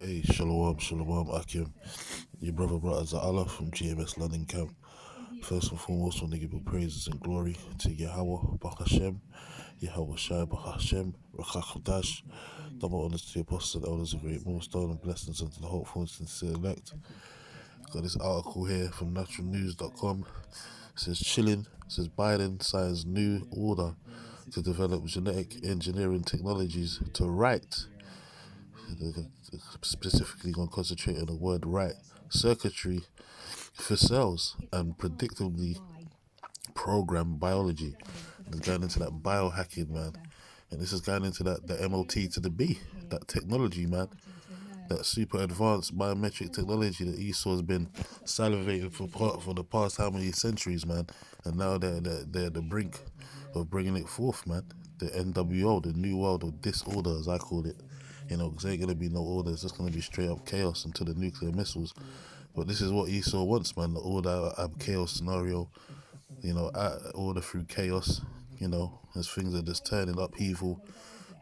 Hey, Shalom, Akim. Your brother Allah from GMS London Camp. First and foremost, want to give all praises and glory to Yahweh, Bach Hashem, Yahweh Shai, Bach Hashem, Rakach Dash. Double honors to the apostles and elders of great millstone and blessings unto the hopeful and sincere elect. Got this article here from naturalnews.com. It says chilling. It says Biden signs new order to develop genetic engineering technologies to write. Specifically going to concentrate on the word right circuitry for cells and predictably program biology. It's going into that biohacking, man. And this is going into that the MOT to the B, that technology, man. That super advanced biometric technology that Esau has been salivating for the past how many centuries, man. And now they're at the brink of bringing it forth, man. The NWO, the New World of Disorder, as I call it. You know, because there ain't going to be no order. It's just going to be straight up chaos until the nuclear missiles. But this is what Esau wants, man. The order chaos scenario. You know, order through chaos. You know, as things are just turning upheaval.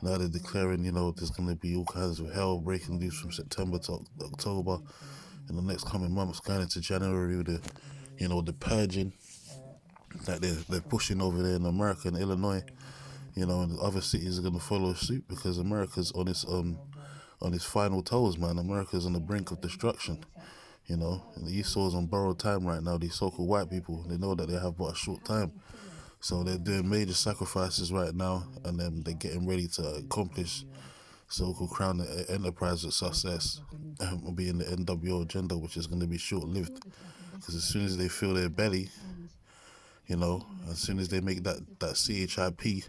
Now they're declaring, you know, there's going to be all kinds of hell breaking loose from September to October. In the next coming months, going into January, with the purging that they're pushing over there in America and Illinois. You know, and other cities are going to follow suit because America's on its final toes, man. America's on the brink of destruction. You know, and the Esau's on borrowed time right now. These so-called white people, they know that they have but a short time, so they're doing major sacrifices right now, and then they're getting ready to accomplish so-called crown enterprise of success, being the NWO agenda, which is going to be short-lived. Because as soon as they fill their belly, you know, as soon as they make that CHIP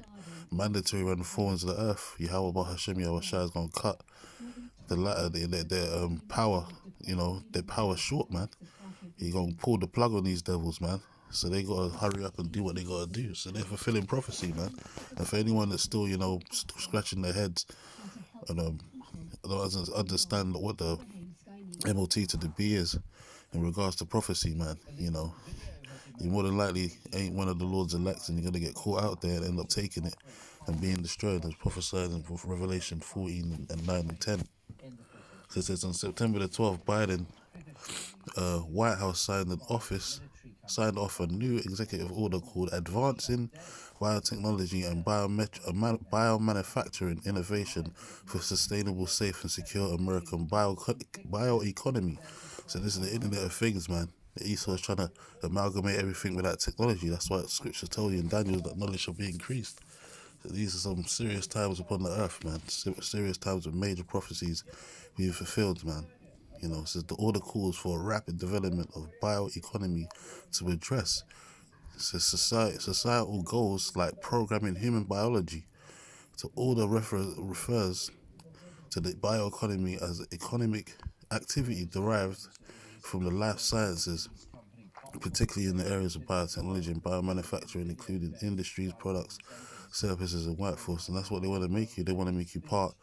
mandatory on the forms of the earth, Yahweh Hashem Yahweh Shai is going to cut the latter, their power, you know, their power short, man. He gonna pull the plug on these devils, man. So they gotta hurry up and do what they gotta do. So they're fulfilling prophecy, man. And for anyone that's still, you know, scratching their heads and doesn't understand what the MOT to the B is in regards to prophecy, man, you know, you more than likely ain't one of the Lord's elects, and you're gonna get caught out there and end up taking it and being destroyed, as prophesied in Revelation 14 and 9 and 10. So it says on September the 12th, Biden White House signed off a new executive order called Advancing Biotechnology and Biomanufacturing Innovation for Sustainable, Safe and Secure American Bioeconomy. So this is the Internet of Things, man. The Esau is trying to amalgamate everything with that technology. That's why Scripture tells you in Daniel that knowledge shall be increased. So these are some serious times upon the earth, man. Serious times with major prophecies being fulfilled, man. You know, says the order calls for a rapid development of bioeconomy to address societal goals like programming human biology. The order refers to the bioeconomy as economic activity derived from the life sciences, particularly in the areas of biotechnology and biomanufacturing, including industries, products, services, and workforce. And that's what they want to make you. They want to make you part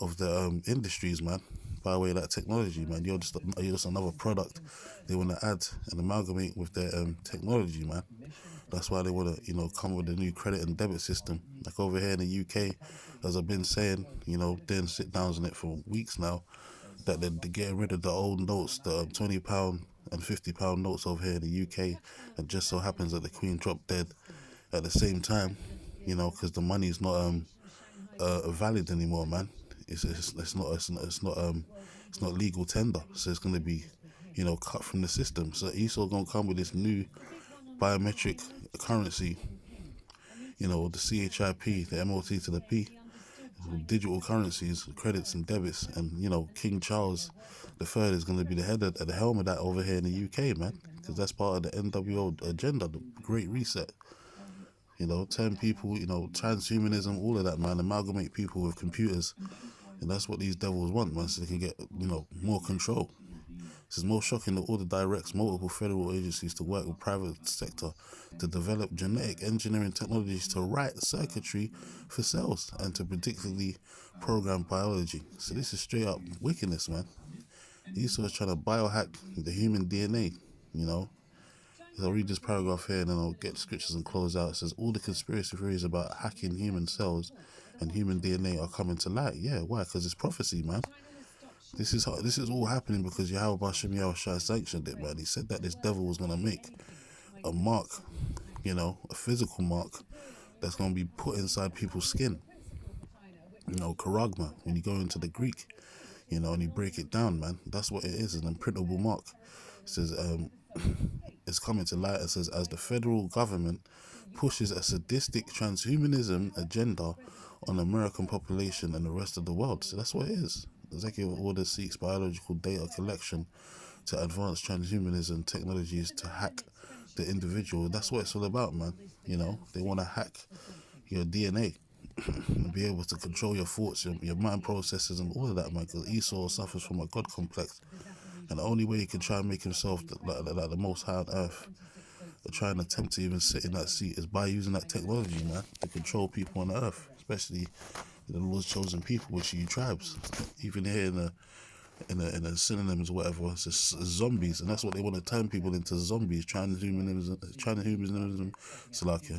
of the industries, man, by way of that technology, man. You're just another product they want to add and amalgamate with their technology, man. That's why they want to, you know, come with a new credit and debit system. Like over here in the UK, as I've been saying, you know, doing sit downs on it for weeks now, that they're getting rid of the old notes, the £20 and £50 notes over here in the UK. And just so happens that the Queen dropped dead at the same time, you know, because the money's not valid anymore, man. It's not legal tender, so it's gonna be, you know, cut from the system. So Esau gonna come with this new biometric currency, you know, the CHIP, the MOT to the P, digital currencies, credits and debits, and you know, King Charles III is gonna be at the helm of that over here in the UK, man, because that's part of the NWO agenda, the Great Reset. You know, turn people, you know, transhumanism, all of that, man, amalgamate people with computers. And that's what these devils want, man, so they can get, you know, more control. This is more shocking that order directs multiple federal agencies to work with private sector to develop genetic engineering technologies to write circuitry for cells and to predictably program biology. So this is straight up wickedness, man. Esau is trying to biohack the human DNA, you know. I'll read this paragraph here and then I'll get the scriptures and close out. It says, all the conspiracy theories about hacking human cells and human DNA are coming to light. Yeah, why? Because it's prophecy, man. This is all happening because Yahweh Bashem Yahushua sanctioned it, man. He said that this devil was gonna make a mark, a physical mark that's gonna be put inside people's skin. Charagma. When you go into the Greek, and you break it down, man, that's what it is, an imprintable mark. It says, it's coming to light. It says, as the federal government pushes a sadistic transhumanism agenda on the American population and the rest of the world. So that's what it is. Executive order seeks biological data collection to advance transhumanism technologies to hack the individual. That's what it's all about, man. They want to hack your DNA and be able to control your thoughts, your mind processes, and all of that, man. Because Esau suffers from a God complex, and the only way he can try and make himself like the most high on earth, or try and attempt to even sit in that seat, is by using that technology, man, to control people on the earth, especially the Lord's chosen people, which are you tribes. Even here in the synonyms or whatever, it's just zombies, and that's what they want to turn people into, zombies. Transhumanism. So like,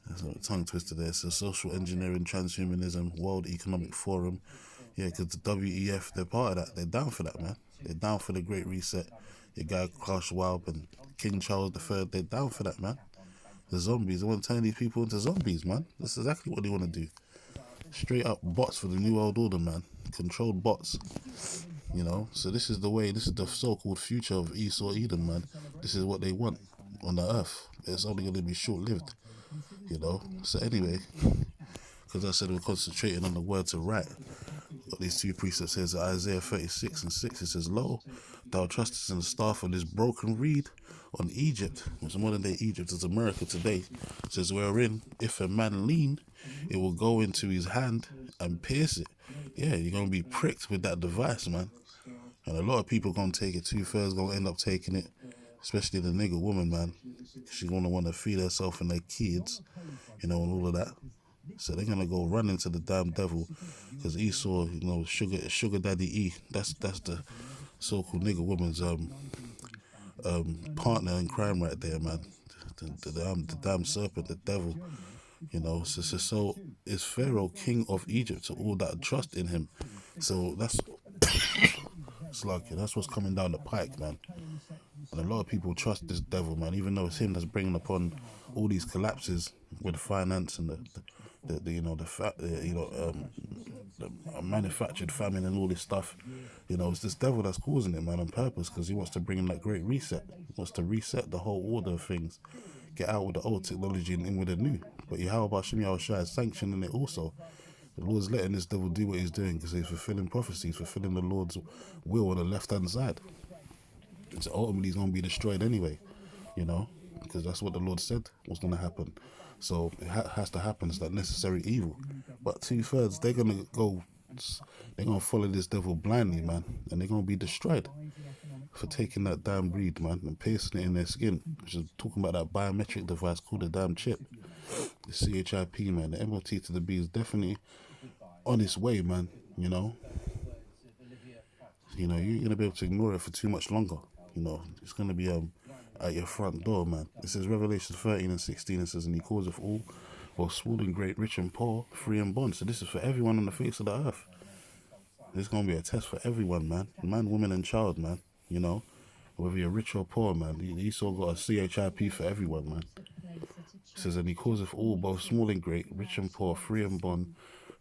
there's a tongue twister there. So social engineering, transhumanism, World Economic Forum. Yeah, because the WEF, they're part of that. They're down for that, man. They're down for the Great Reset. Your guy Klaus Schwab and King Charles III, they're down for that, man. The zombies, they want to turn these people into zombies, man. That's exactly what they want to do. Straight up bots for the New World Order, man. Controlled bots. So this is the way, this is the so-called future of Esau Eden, man. This is what they want on the earth. It's only going to be short-lived, So anyway, because I said we're concentrating on the word to write, got these two precepts here. Isaiah 36:6, it says, lo, thou trustest in the staff of this broken reed on Egypt, which modern day Egypt is America today. It says, wherein if a man lean, it will go into his hand and pierce it. Yeah, you're going to be pricked with that device, man. And a lot of people going to take it. 2/3 going to end up taking it, especially the nigger woman, man. She's going to want to feed herself and their kids, and all of that. So they're going to go run into the damn devil, because Esau, sugar daddy E, that's the so-called nigger woman's partner in crime right there, man. The damn serpent, the devil. So is Pharaoh king of Egypt to all that trust in him. So that's that's what's coming down the pike, man. And a lot of people trust this devil, man, even though it's him that's bringing upon all these collapses with finance and the manufactured famine and all this stuff. It's this devil that's causing it, man, on purpose, because he wants to bring in that great reset. He wants to reset the whole order of things, get out with the old technology and in with the new. But Yahweh Bashem Yahushua is sanctioning it also. The Lord's letting this devil do what he's doing because he's fulfilling prophecy, he's fulfilling the Lord's will on the left-hand side. So ultimately he's going to be destroyed anyway, because that's what the Lord said was going to happen. So it has to happen. It's that necessary evil. But 2/3, they're going to follow this devil blindly, man, and they're going to be destroyed for taking that damn breed, man, and pasting it in their skin, which is talking about that biometric device called the damn chip, the CHIP, man. The MOT to the B is definitely on its way, man. You're gonna be able to ignore it for too much longer. It's gonna be at your front door, man. It says Revelation 13:16. It says, and he calleth all, both small and great, rich and poor, free and bond. So this is for everyone on the face of the earth. This is gonna be a test for everyone, man, woman and child, man. Whether you're rich or poor, man. Esau got a CHIP for everyone, man. It says, and he causeth all, both small and great, rich and poor, free and bond,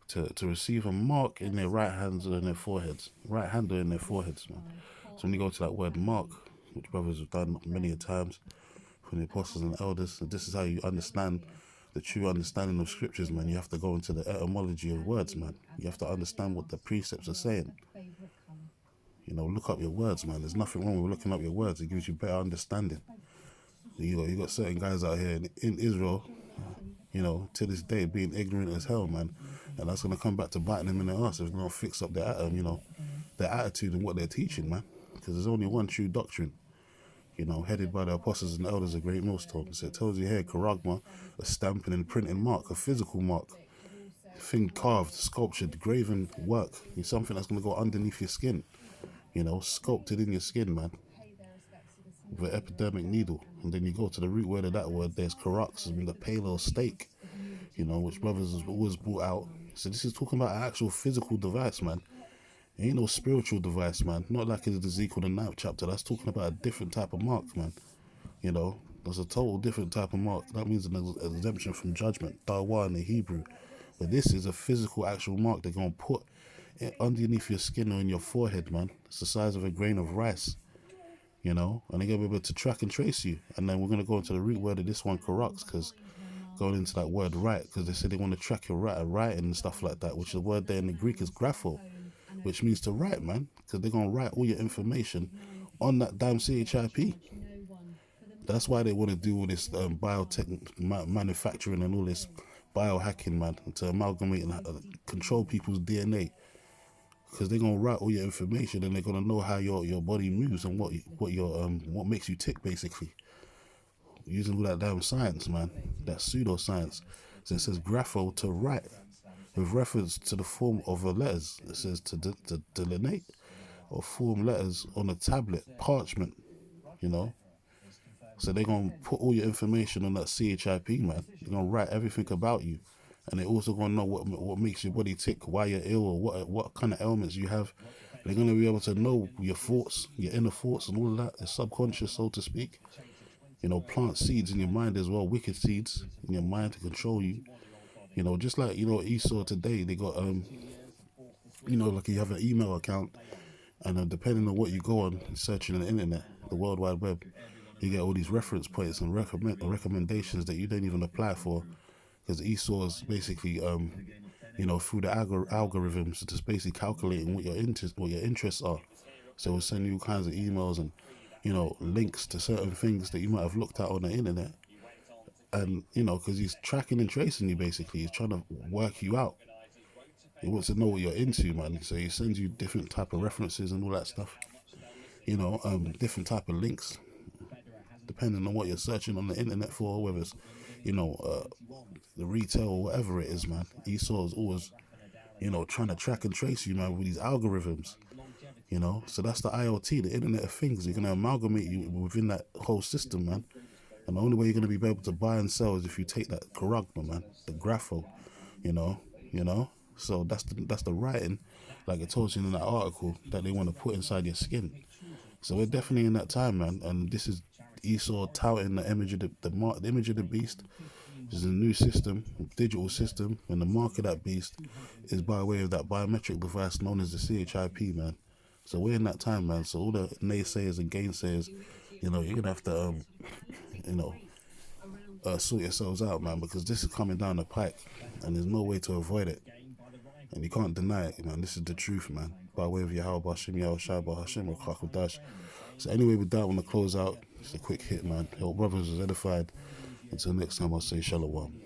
to receive a mark in their right hands or in their foreheads. Right hand or in their foreheads, man. So when you go to that word mark, which brothers have done many a times from the apostles and elders, so this is how you understand the true understanding of scriptures, man. You have to go into the etymology of words, man. You have to understand what the precepts are saying. Look up your words, man. There's nothing wrong with looking up your words. It gives you better understanding. You got certain guys out here in Israel, to this day being ignorant as hell, man. And that's going to come back to biting them in the ass if they don't fix up their attitude and what they're teaching, man. Because there's only one true doctrine, headed by the apostles and elders of Great Millstone. So it tells you here, charagma, a stamping and printing mark, a physical mark, thing carved, sculptured, graven work. It's something that's going to go underneath your skin, sculpted in your skin, man, with an epidermic needle. And then you go to the root word of that word, there's karax, I mean the pale stake, which brothers has always brought out. So this is talking about an actual physical device, man. It ain't no spiritual device, man. Not like in Ezekiel the ninth chapter. That's talking about a different type of mark, man. You know, there's a total different type of mark. That means an exemption from judgment, dawa in the Hebrew. But this is a physical, actual mark they're going to put it underneath your skin or in your forehead, man. It's the size of a grain of rice, you know, and they're going to be able to track and trace you. And then we're going to go into the root word of this one, corrupts, because going into that word right, because they say they want to track your writing and stuff like that, which the word there in the Greek is grapho, which means to write, man, because they're going to write all your information on that damn CHIP. That's why they want to do all this biotech manufacturing and all this biohacking, man, to amalgamate and control people's DNA. Because they're gonna write all your information and they're gonna know how your body moves and what makes you tick, basically, using all that damn science, man, that pseudoscience. So it says grapho, to write, with reference to the form of the letters. It says to delineate or form letters on a tablet, parchment, you know. So they're gonna put all your information on that CHIP, man. They're gonna write everything about you, and they're also gonna know what makes your body tick, why you're ill, or what kind of ailments you have. They're gonna be able to know your thoughts, your inner thoughts, and all of that, the subconscious, so to speak. You know, plant seeds in your mind as well, wicked seeds in your mind to control you. You know, just like, you know, Esau today, they got you know, like you have an email account, and depending on what you go on searching on the internet, the World Wide Web, you get all these reference points and recommendations that you don't even apply for, because Esau's basically you know, through the algorithms, just basically calculating what your interests are. So we'll send you kinds of emails and, you know, links to certain things that you might have looked at on the internet, and you know, because he's tracking and tracing you, basically he's trying to work you out. He wants to know what you're into, man. So he sends you different type of references and all that stuff. You know, different type of links, depending on what you're searching on the internet for, whether it's, you know, the retail or whatever it is, man. Esau is always, you know, trying to track and trace you, man, with these algorithms. You know, so that's the IoT, the Internet of Things. You're gonna amalgamate you within that whole system, man. And the only way you're gonna be able to buy and sell is if you take that character, man, the grapho. You know, you know. So that's the writing, like it told you in that article, that they want to put inside your skin. So we're definitely in that time, man. And this is Esau touting the image of the image of the beast. This is a new system, digital system, and the mark of that beast is by way of that biometric device known as the CHIP, man. So we're in that time, man. So all the naysayers and gainsayers, you know, you're gonna have to, you know, sort yourselves out, man, because this is coming down the pike, and there's no way to avoid it, and you can't deny it, man. This is the truth, man. By way of Yahweh Hashem, Yahweh Shai Hashem, or Kakodash. So anyway, with that, I want to close out. Just a quick hit, man. Your brothers is edified. Until next time, I'll say shalom.